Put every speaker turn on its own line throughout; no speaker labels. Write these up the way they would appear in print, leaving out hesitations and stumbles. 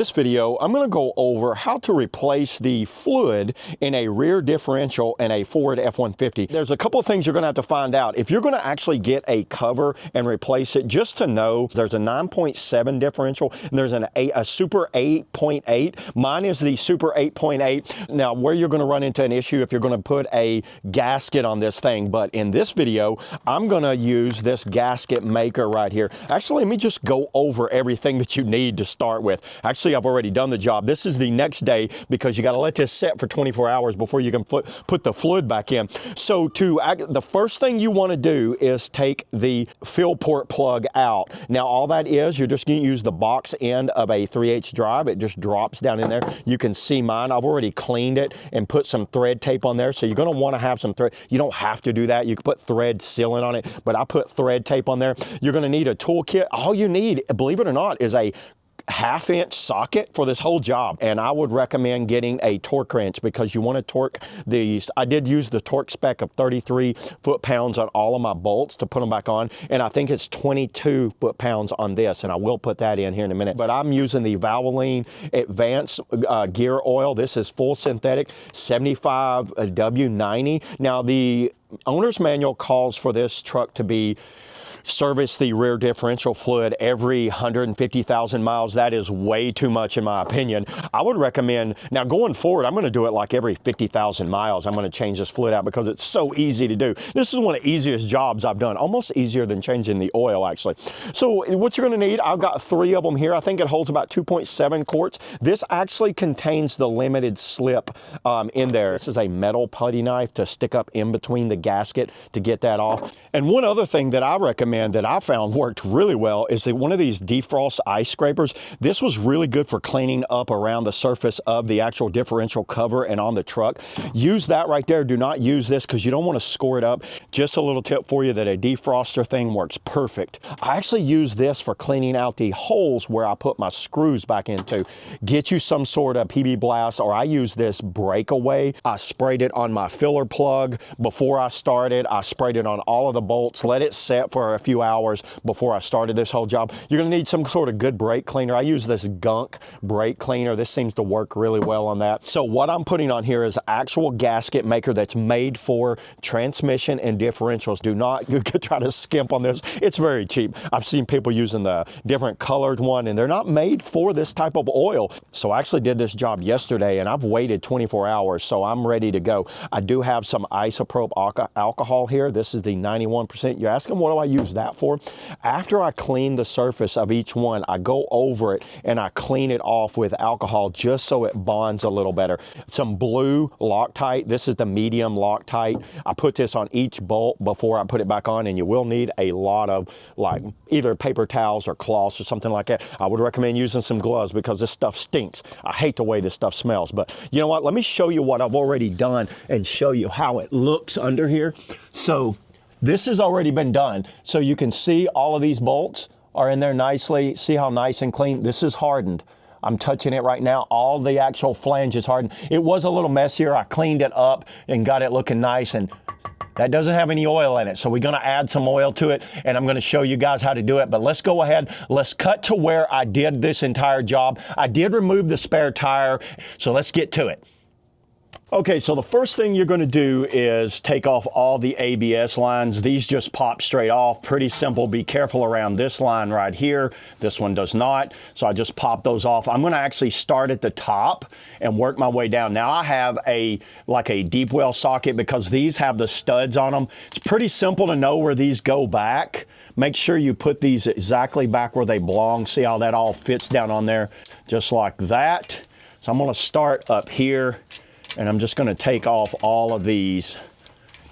This video, I'm going to go over how to replace the fluid in a rear differential and a Ford F-150. There's a couple of things you're going to have to find out. If you're going to actually get a cover and replace it, just to know, there's a 9.7 differential and there's a Super 8.8. Mine is the Super 8.8. Now, where you're going to run into an issue if you're going to put a gasket on this thing, but in this video, I'm going to use this gasket maker right here. Actually, let me just go over everything that you need to start with. Actually, I've already done the job. This is the next day because you got to let this set for 24 hours before you can put the fluid back in. So the first thing you want to do is take the fill port plug out. Now all that is, you're just going to use the box end of a 3/8 drive. It just drops down in there. You can see mine. I've already cleaned it and put some thread tape on there. So you're going to want to have some thread. You don't have to do that. You can put thread sealant on it, but I put thread tape on there. You're going to need a toolkit. All you need, believe it or not, is a 1/2-inch socket for this whole job. And I would recommend getting a torque wrench because you want to torque these. I did use the torque spec of 33 foot-pounds on all of my bolts to put them back on. And I think it's 22 foot-pounds on this. And I will put that in here in a minute. But I'm using the Valvoline Advanced Gear Oil. This is full synthetic, 75 W90. Now the owner's manual calls for this truck to be service the rear differential fluid every 150,000 miles. That is way too much in my opinion. I would recommend, now going forward, I'm going to do it like every 50,000 miles. I'm going to change this fluid out because it's so easy to do. This is one of the easiest jobs I've done, almost easier than changing the oil actually. So what you're going to need, I've got 3 of them here. I think it holds about 2.7 quarts. This actually contains the limited slip in there. This is a metal putty knife to stick up in between the gasket to get that off. And one other thing that I recommend that I found worked really well is that one of these defrost ice scrapers. This was really good for cleaning up around the surface of the actual differential cover and on the truck. Use that right there. Do not use this because you don't want to score it up. Just a little tip for you that a defroster thing works perfect. I actually use this for cleaning out the holes where I put my screws back into. Get you some sort of PB Blast, or I use this breakaway. I sprayed it on my filler plug before I started. I sprayed it on all of the bolts, let it set for a few hours before I started this whole job. You're going to need some sort of good brake cleaner. I use this Gunk brake cleaner. This seems to work really well on that. So what I'm putting on here is actual gasket maker that's made for transmission and differentials. Do not try to skimp on this. It's very cheap. I've seen people using the different colored one and they're not made for this type of oil. So I actually did this job yesterday and I've waited 24 hours, so I'm ready to go. I do have some isopropyl alcohol here. This is the 91%. You're asking what do I use that for? After I clean the surface of each one, I go over it and I clean it off with alcohol just so it bonds a little better. Some blue Loctite. This is the medium Loctite. I put this on each bolt before I put it back on, and you will need a lot of like either paper towels or cloths or something like that. I would recommend using some gloves because this stuff stinks. I hate the way this stuff smells, but you know what? Let me show you what I've already done and show you how it looks under here. So this has already been done. So you can see all of these bolts are in there nicely. See how nice and clean? This is hardened. I'm touching it right now. All the actual flange is hardened. It was a little messier. I cleaned it up and got it looking nice, and that doesn't have any oil in it. So we're gonna add some oil to it and I'm gonna show you guys how to do it. But let's go ahead, let's cut to where I did this entire job. I did remove the spare tire, so let's get to it. Okay, so the first thing you're going to do is take off all the ABS lines. These just pop straight off. Pretty simple. Be careful around this line right here. This one does not. So I just pop those off. I'm going to actually start at the top and work my way down. Now I have like a deep well socket because these have the studs on them. It's pretty simple to know where these go back. Make sure you put these exactly back where they belong. See how that all fits down on there, just like that. So I'm going to start up here. And I'm just going to take off all of these.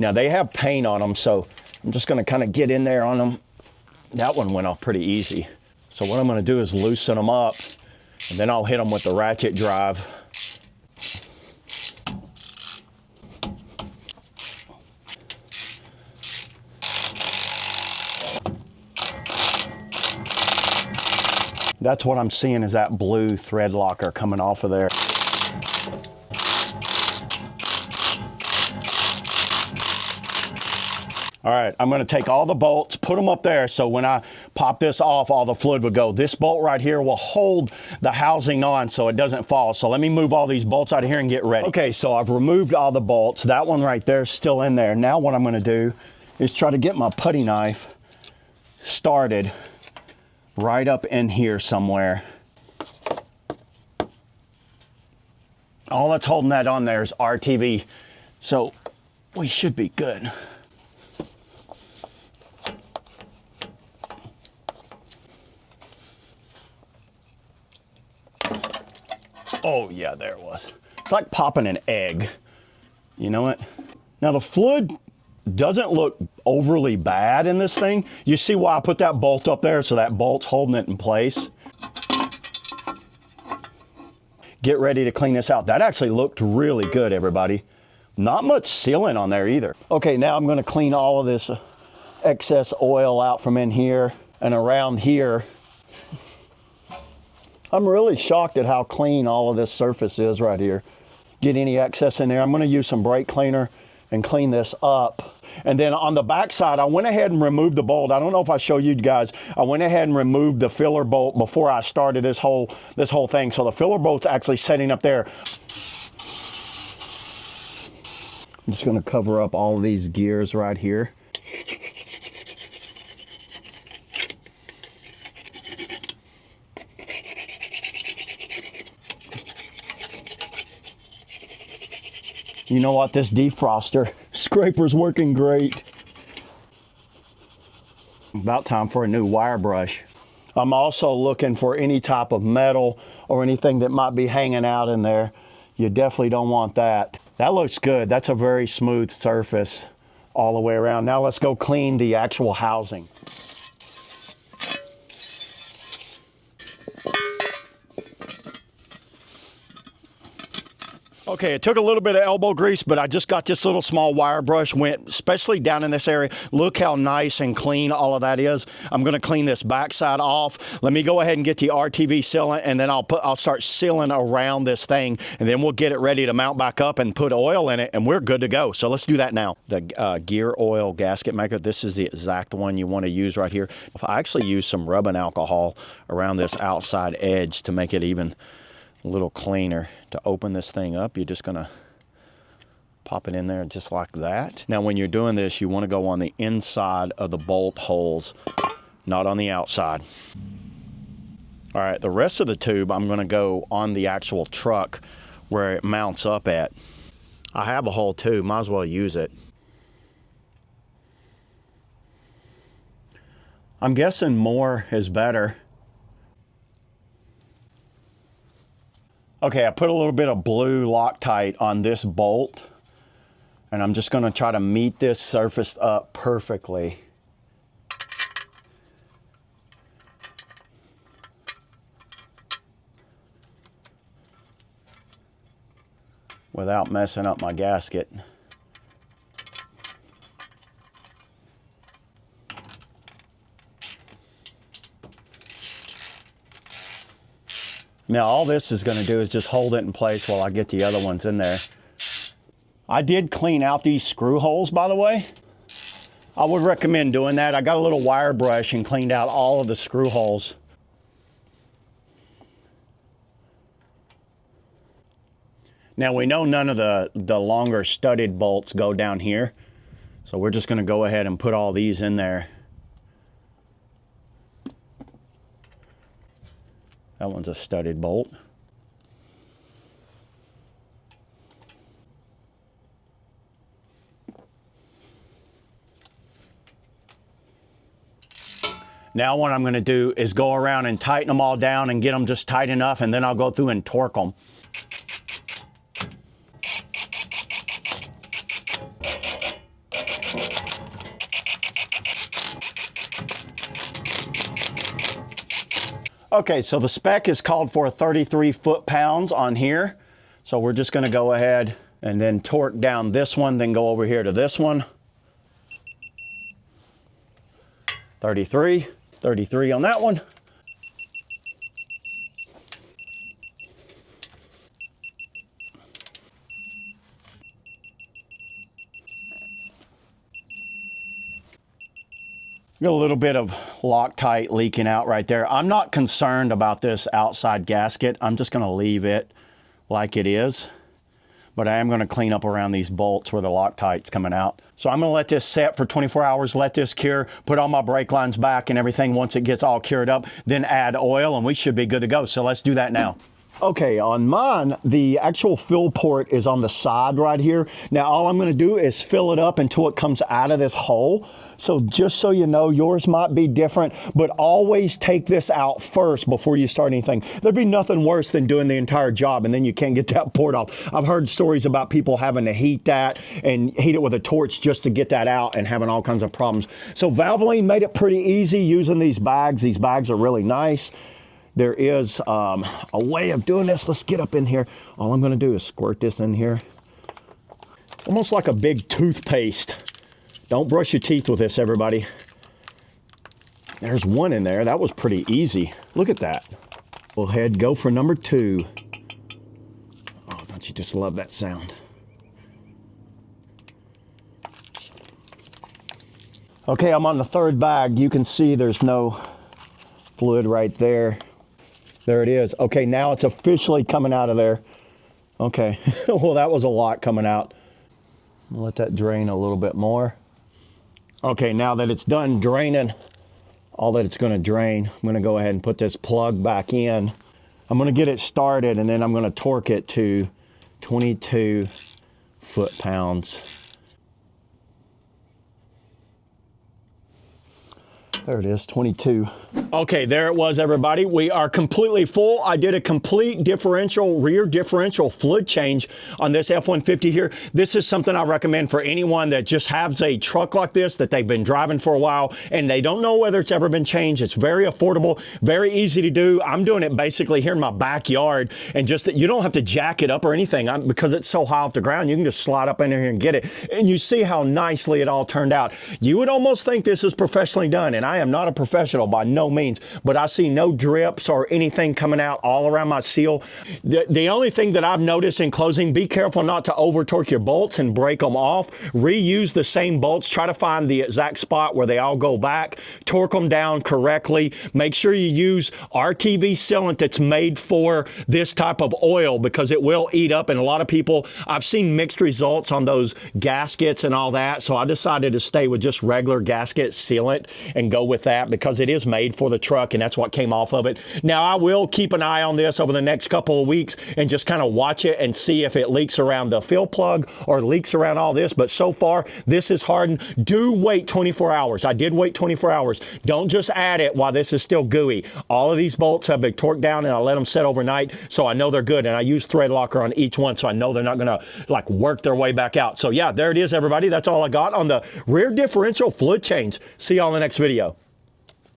Now they have paint on them, so I'm just going to kind of get in there on them. That one went off pretty easy. So what I'm going to do is loosen them up, and then I'll hit them with the ratchet drive. That's what I'm seeing is that blue thread locker coming off of there. All right, I'm gonna take all the bolts, put them up there, so when I pop this off, all the fluid would go. This bolt right here will hold the housing on so it doesn't fall. So let me move all these bolts out of here and get ready. Okay, so I've removed all the bolts. That one right there is still in there. Now what I'm gonna do is try to get my putty knife started right up in here somewhere. All that's holding that on there is RTV, so we should be good. Oh yeah, there it was. It's like popping an egg. You know what? Now the fluid doesn't look overly bad in this thing. You see why I put that bolt up there? So that bolt's holding it in place. Get ready to clean this out. That actually looked really good, everybody. Not much sealing on there either. Okay, now I'm gonna clean all of this excess oil out from in here and around here. I'm really shocked at how clean all of this surface is right here. Get any excess in there. I'm gonna use some brake cleaner and clean this up. And then on the back side, I went ahead and removed the bolt. I don't know if I showed you guys. I went ahead and removed the filler bolt before I started this whole thing. So the filler bolt's actually setting up there. I'm just gonna cover up all of these gears right here. You know what, this defroster scraper's working great. About time for a new wire brush. I'm also looking for any type of metal or anything that might be hanging out in there. You definitely don't want that. That looks good. That's a very smooth surface all the way around. Now let's go clean the actual housing. Okay, it took a little bit of elbow grease, but I just got this little small wire brush, went especially down in this area. Look how nice and clean all of that is. I'm gonna clean this backside off. Let me go ahead and get the RTV sealant, and then I'll start sealing around this thing, and then we'll get it ready to mount back up and put oil in it, and we're good to go. So let's do that now. The gear oil gasket maker, this is the exact one you wanna use right here. If I actually use some rubbing alcohol around this outside edge to make it even a little cleaner. To open this thing up, you're just gonna pop it in there just like that. Now when you're doing this, you want to go on the inside of the bolt holes, not on the outside. All right, the rest of the tube I'm gonna go on the actual truck where it mounts up at. I have a whole tube, might as well use it. I'm guessing more is better. Okay, I put a little bit of blue Loctite on this bolt, and I'm just gonna try to meet this surface up perfectly. Without messing up my gasket. Now all this is gonna do is just hold it in place while I get the other ones in there. I did clean out these screw holes, by the way. I would recommend doing that. I got a little wire brush and cleaned out all of the screw holes. Now we know none of the longer studded bolts go down here. So we're just gonna go ahead and put all these in there. That one's a studded bolt. Now what I'm gonna do is go around and tighten them all down and get them just tight enough, and then I'll go through and torque them. Okay, so the spec is called for 33 foot-pounds on here. So we're just gonna go ahead and then torque down this one, then go over here to this one. 33 on that one. Got a little bit of Loctite leaking out right there. I'm not concerned about this outside gasket. I'm just going to leave it like it is. But I am going to clean up around these bolts where the Loctite's coming out. So I'm going to let this set for 24 hours, let this cure, put all my brake lines back and everything once it gets all cured up, then add oil and we should be good to go. So let's do that now. Okay, on mine, the actual fill port is on the side right here. Now, all I'm gonna do is fill it up until it comes out of this hole. So just so you know, yours might be different, but always take this out first before you start anything. There'd be nothing worse than doing the entire job and then you can't get that port off. I've heard stories about people having to heat that and heat it with a torch just to get that out and having all kinds of problems. So Valvoline made it pretty easy using these bags. These bags are really nice. There is a way of doing this. Let's get up in here. All I'm going to do is squirt this in here. Almost like a big toothpaste. Don't brush your teeth with this, everybody. There's one in there. That was pretty easy. Look at that. We'll go for number 2. Oh, don't you just love that sound? Okay, I'm on the 3rd bag. You can see there's no fluid right there. There it is. Okay, now it's officially coming out of there. Okay, well, that was a lot coming out. I'll let that drain a little bit more. Okay, now that it's done draining all that it's going to drain, I'm going to go ahead and put this plug back in. I'm going to get it started and then I'm going to torque it to 22 foot-pounds. There it is, 22. Okay, there it was, everybody. We are completely full. I did a complete differential, rear differential fluid change on this F-150 here. This is something I recommend for anyone that just has a truck like this that they've been driving for a while and they don't know whether it's ever been changed. It's very affordable, very easy to do. I'm doing it basically here in my backyard and just, you don't have to jack it up or anything because it's so high off the ground. You can just slide up in here and get it. And you see how nicely it all turned out. You would almost think this is professionally done, and I am not a professional by no means, but I see no drips or anything coming out all around my seal. The only thing that I've noticed in closing, be careful not to over torque your bolts and break them off. Reuse the same bolts. Try to find the exact spot where they all go back. Torque them down correctly. Make sure you use RTV sealant that's made for this type of oil because it will eat up, and a lot of people, I've seen mixed results on those gaskets and all that, so I decided to stay with just regular gasket sealant and go with that because it is made for the truck and that's what came off of it. Now I will keep an eye on this over the next couple of weeks and just kind of watch it and see if it leaks around the fill plug or leaks around all this, but so far this is hardened. Do wait 24 hours. I did wait 24 hours. Don't just add it while this is still gooey. All of these bolts have been torqued down and I let them set overnight so I know they're good, and I use thread locker on each one so I know they're not gonna like work their way back out. So yeah, there it is, everybody. That's all I got on the rear differential fluid change. See y'all in the next video.